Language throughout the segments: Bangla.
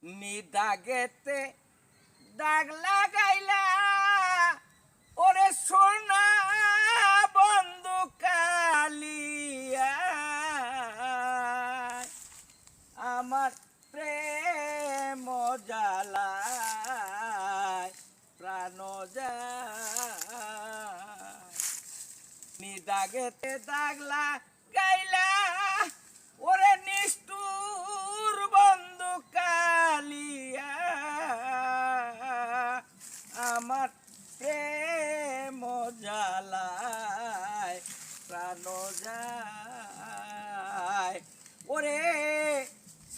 নিদাগেতে দাগ লাগাইলা ওরে সোনা বন্ধু কালিয়া আমার প্রেম জ্বালায় প্রাণ যায় নিদাগেতে দাগ লাগাইলা ওরে নিষ্ঠুর বন্ধু কালিয়া আমার প্রেম জ্বালায় প্রাণ যায় ওরে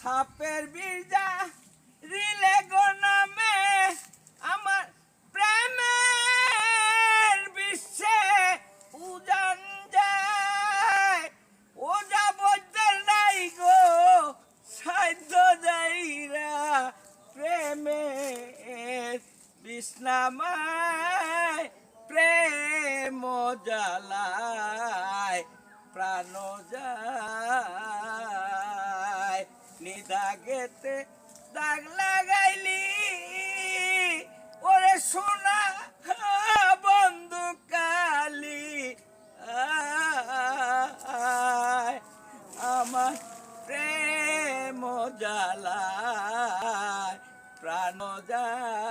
সাপের বীজা রিলে গো নামে আমার প্রেমের বিশ্বে উজান যায় ও যাবজ্জের নাই গো সাধ্য যাইরা প্রেমের বিষ্ণামায় প্রেম জ্বালায় প্রাণ যায় নিদাগেতে দাগ লাগাইলি ওরে সোনা বন্ধু কালি আমার প্রেম জ্বালায় প্রাণ যায়।